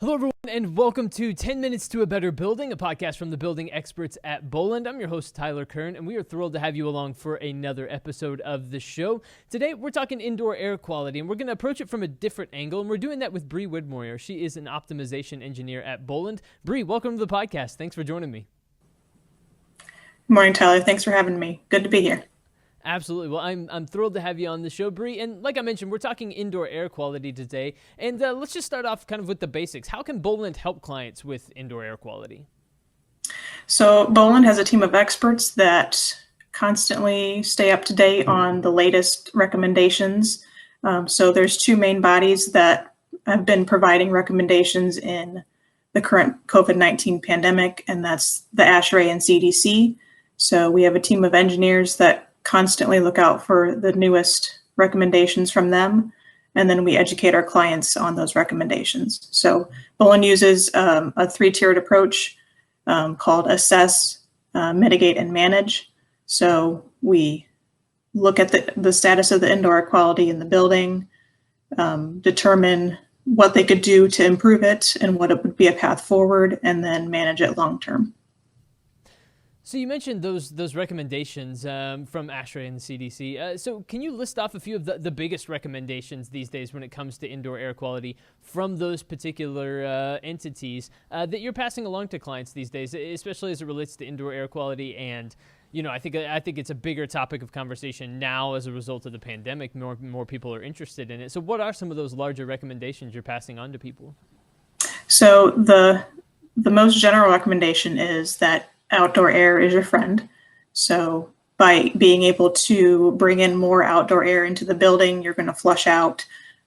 Hello, everyone, and welcome to 10 Minutes to a Better Building, a podcast from the building experts at Boland. I'm your host, Tyler Kern, and we are thrilled to have you along for another episode of the show. Today, we're talking indoor air quality, and we're going to approach it from a different angle, and we're doing that with Bri Widmoyer. She is an optimization engineer at Boland. Bri, welcome to the podcast. Thanks for joining me. Good morning, Tyler. Thanks for having me. Good to be here. Absolutely. Well, I'm thrilled to have you on the show, Bri. And like I mentioned, we're talking indoor air quality today. And let's just start off kind of with the basics. How can Boland help clients with indoor air quality? So Boland has a team of experts that constantly stay up to date on the latest recommendations. So there's two main bodies that have been providing recommendations in the current COVID-19 pandemic, and that's the ASHRAE and CDC. So we have a team of engineers that constantly look out for the newest recommendations from them, and then we educate our clients on those recommendations. So Boland uses a three-tiered approach called assess, mitigate, and manage. So we look at the status of the indoor air quality in the building, determine what they could do to improve it and what it would be a path forward, and then manage it long-term. So you mentioned those recommendations from ASHRAE and the CDC. So can you list off a few of the biggest recommendations these days when it comes to indoor air quality from those particular entities that you're passing along to clients these days, especially as it relates to indoor air quality? And I think it's a bigger topic of conversation now as a result of the pandemic. More people are interested in it. So what are some of those larger recommendations you're passing on to people? So the most general recommendation is that outdoor air is your friend. So by being able to bring in more outdoor air into the building, you're going to flush out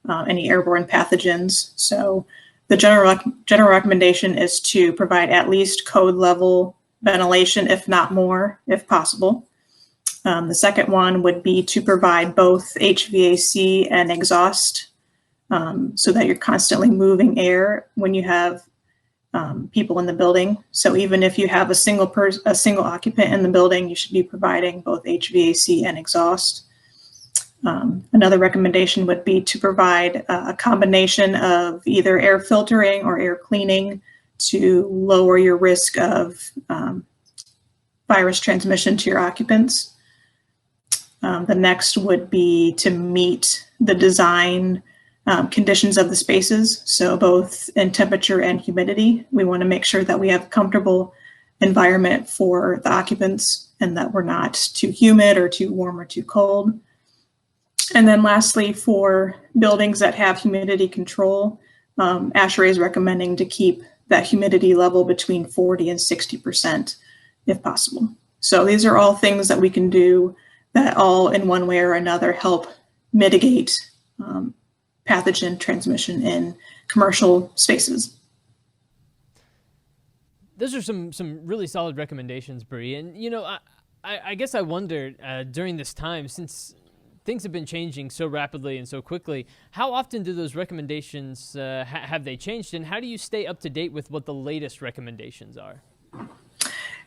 any airborne pathogens. So the general recommendation is to provide at least code level ventilation, if not more, if possible. The second one would be to provide both HVAC and exhaust so that you're constantly moving air when you have people in the building. So even if you have a single occupant in the building, you should be providing both HVAC and exhaust. Another recommendation would be to provide a combination of either air filtering or air cleaning to lower your risk of virus transmission to your occupants. The next would be to meet the design conditions of the spaces, so both in temperature and humidity. We want to make sure that we have a comfortable environment for the occupants and that we're not too humid or too warm or too cold. And then lastly, for buildings that have humidity control, ASHRAE is recommending to keep that humidity level between 40 and 60% if possible. So these are all things that we can do that all in one way or another help mitigate pathogen transmission in commercial spaces. Those are some really solid recommendations, Bri. And, I guess I wonder during this time, since things have been changing so rapidly and so quickly, how often do those recommendations, have they changed? And how do you stay up to date with what the latest recommendations are?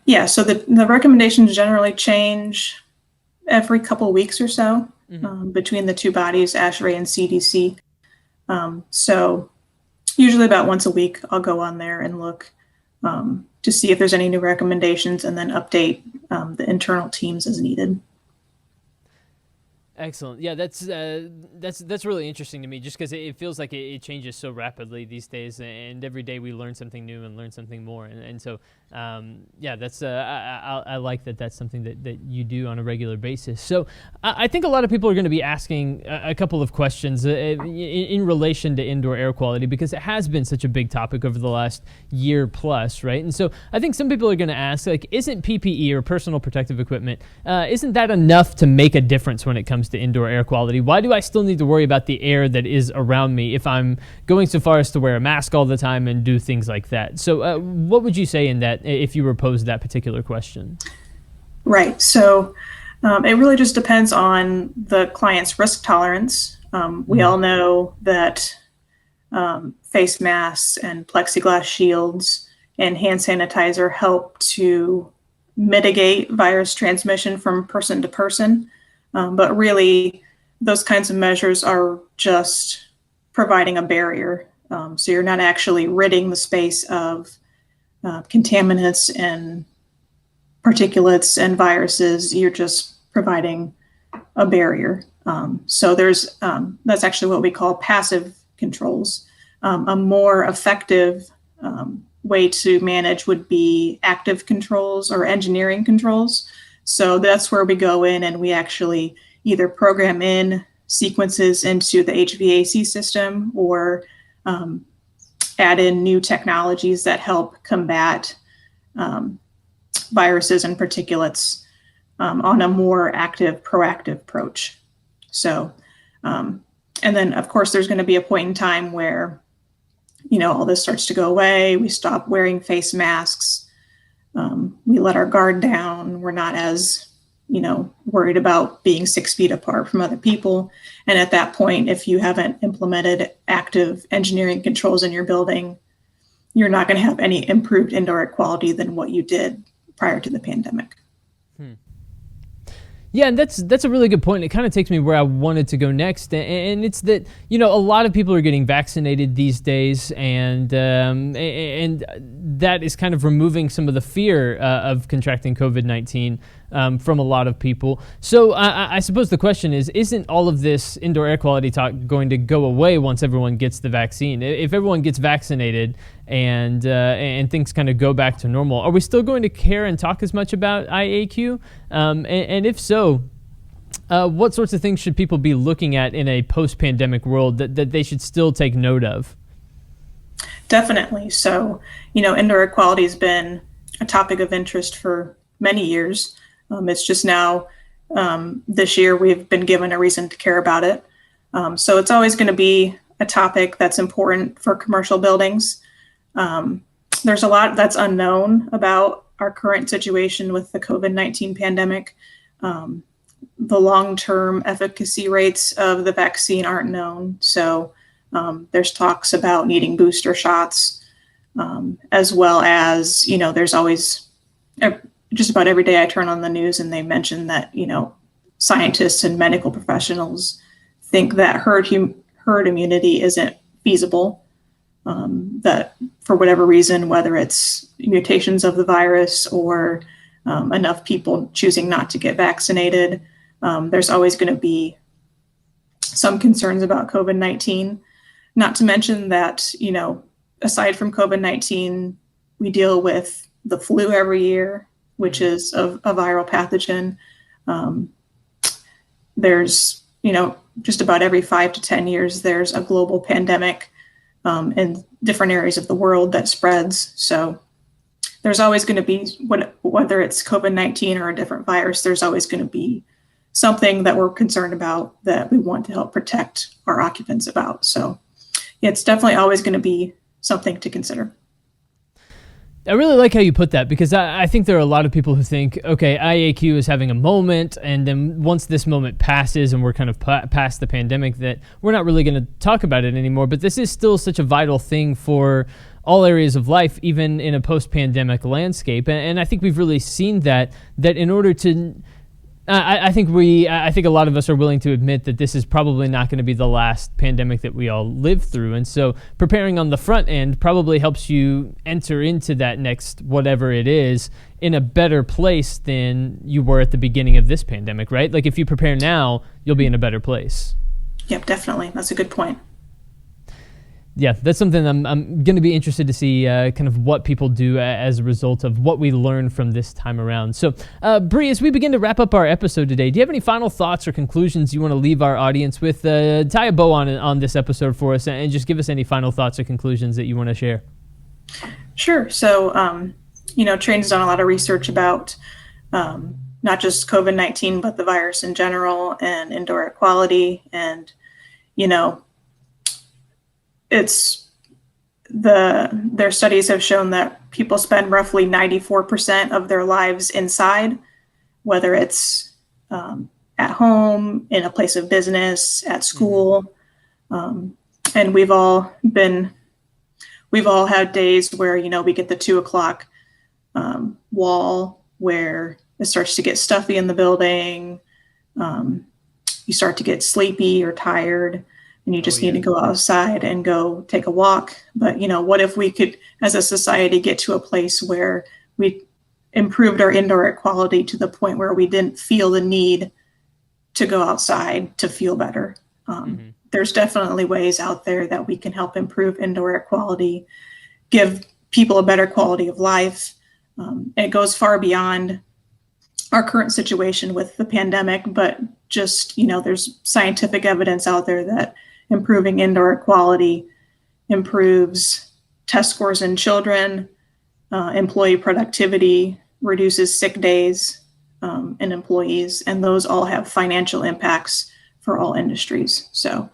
Yeah, so the recommendations generally change every couple of weeks or so between the two bodies, ASHRAE and CDC. So usually about once a week, I'll go on there and look to see if there's any new recommendations and then update the internal teams as needed. Excellent. Yeah, that's really interesting to me, just because it feels like it changes so rapidly these days, and every day we learn something new and learn something more, and so that's I like that. That's something that you do on a regular basis. So I think a lot of people are going to be asking a couple of questions in relation to indoor air quality, because it has been such a big topic over the last year plus, right? And so I think some people are going to ask, like, isn't PPE or personal protective equipment isn't that enough to make a difference when it comes to indoor air quality? Why do I still need to worry about the air that is around me if I'm going so far as to wear a mask all the time and do things like that? So what would you say in that if you were posed that particular question? Right. So it really just depends on the client's risk tolerance. We all know that face masks and plexiglass shields and hand sanitizer help to mitigate virus transmission from person to person. But really, those kinds of measures are just providing a barrier So you're not actually ridding the space of contaminants and particulates and viruses. You're just providing a barrier. So that's actually what we call passive controls. A more effective way to manage would be active controls or engineering controls. So that's where we go in and we actually either program in sequences into the HVAC system or add in new technologies that help combat viruses and particulates on a more active, proactive approach. So, and then of course, there's going to be a point in time where, all this starts to go away. We stop wearing face masks. We let our guard down. We're not as, worried about being 6 feet apart from other people. And at that point, if you haven't implemented active engineering controls in your building, you're not going to have any improved indoor air quality than what you did prior to the pandemic. Yeah, and that's a really good point. It kind of takes me where I wanted to go next, and it's that a lot of people are getting vaccinated these days, and that is kind of removing some of the fear of contracting COVID-19 from a lot of people. So I suppose the question is, isn't all of this indoor air quality talk going to go away once everyone gets the vaccine? If everyone gets vaccinated and things kind of go back to normal, are we still going to care and talk as much about IAQ? And if so, what sorts of things should people be looking at in a post-pandemic world that they should still take note of? Definitely. So, indoor air quality has been a topic of interest for many years. It's just now, this year, we've been given a reason to care about it. So it's always going to be a topic that's important for commercial buildings. There's a lot that's unknown about our current situation with the COVID-19 pandemic. The long-term efficacy rates of the vaccine aren't known. So there's talks about needing booster shots, as well as, there's always, just about every day I turn on the news and they mention that, scientists and medical professionals think that herd immunity isn't feasible. That for whatever reason, whether it's mutations of the virus or enough people choosing not to get vaccinated, there's always going to be some concerns about COVID-19. Not to mention that, aside from COVID-19, we deal with the flu every year, which is a viral pathogen. There's, just about every 5 to 10 years, there's a global pandemic in different areas of the world that spreads. So there's always going to be, whether it's COVID-19 or a different virus, there's always going to be something that we're concerned about that we want to help protect our occupants about. So it's definitely always going to be something to consider. I really like how you put that, because I think there are a lot of people who think, okay, IAQ is having a moment, and then once this moment passes and we're kind of past the pandemic, that we're not really going to talk about it anymore. But this is still such a vital thing for all areas of life, even in a post-pandemic landscape. And I think we've really seen that in order to... I think a lot of us are willing to admit that this is probably not going to be the last pandemic that we all live through. And so preparing on the front end probably helps you enter into that next whatever it is in a better place than you were at the beginning of this pandemic, right? Like if you prepare now, you'll be in a better place. Yep, definitely. That's a good point. Yeah, that's something I'm going to be interested to see kind of what people do as a result of what we learned from this time around. So, Bri, as we begin to wrap up our episode today, do you have any final thoughts or conclusions you want to leave our audience with? Tie a bow on this episode for us and just give us any final thoughts or conclusions that you want to share. Sure. So, Train's done a lot of research about not just COVID-19, but the virus in general and indoor air quality. And, their studies have shown that people spend roughly 94% of their lives inside, whether it's at home, in a place of business, at school. And we've all had days where, we get the 2:00 wall where it starts to get stuffy in the building. You start to get sleepy or tired. and you just need to go outside and go take a walk. But, what if we could, as a society, get to a place where we improved our indoor air quality to the point where we didn't feel the need to go outside to feel better? There's definitely ways out there that we can help improve indoor air quality, give people a better quality of life. It goes far beyond our current situation with the pandemic, but just, there's scientific evidence out there that improving indoor air quality improves test scores in children, employee productivity, reduces sick days in employees, and those all have financial impacts for all industries. So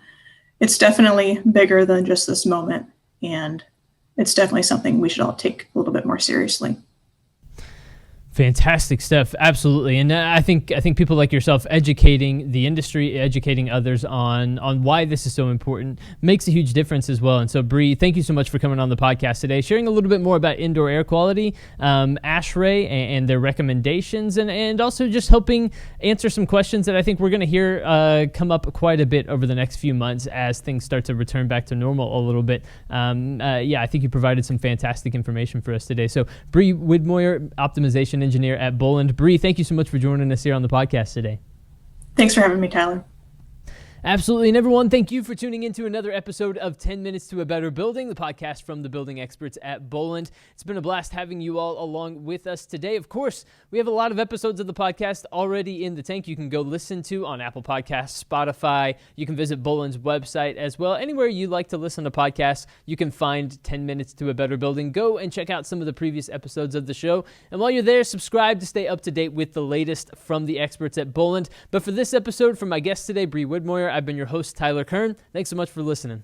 it's definitely bigger than just this moment, and it's definitely something we should all take a little bit more seriously. Fantastic stuff. Absolutely. And I think people like yourself educating the industry, educating others on why this is so important makes a huge difference as well. And so, Bri, thank you so much for coming on the podcast today, sharing a little bit more about indoor air quality, ASHRAE and their recommendations, and also just helping answer some questions that I think we're going to hear come up quite a bit over the next few months as things start to return back to normal a little bit. I think you provided some fantastic information for us today. So, Bri Widmoyer, optimization engineer at Boland. Bri, thank you so much for joining us here on the podcast today. Thanks for having me, Tyler. Absolutely. And everyone, thank you for tuning into another episode of 10 Minutes to a Better Building, the podcast from the building experts at Boland. It's been a blast having you all along with us today. Of course, we have a lot of episodes of the podcast already in the tank you can go listen to on Apple Podcasts, Spotify. You can visit Boland's website as well. Anywhere you like to listen to podcasts, you can find 10 Minutes to a Better Building. Go and check out some of the previous episodes of the show. And while you're there, subscribe to stay up to date with the latest from the experts at Boland. But for this episode, from my guest today, Bri Widmoyer, I've been your host, Tyler Kern. Thanks so much for listening.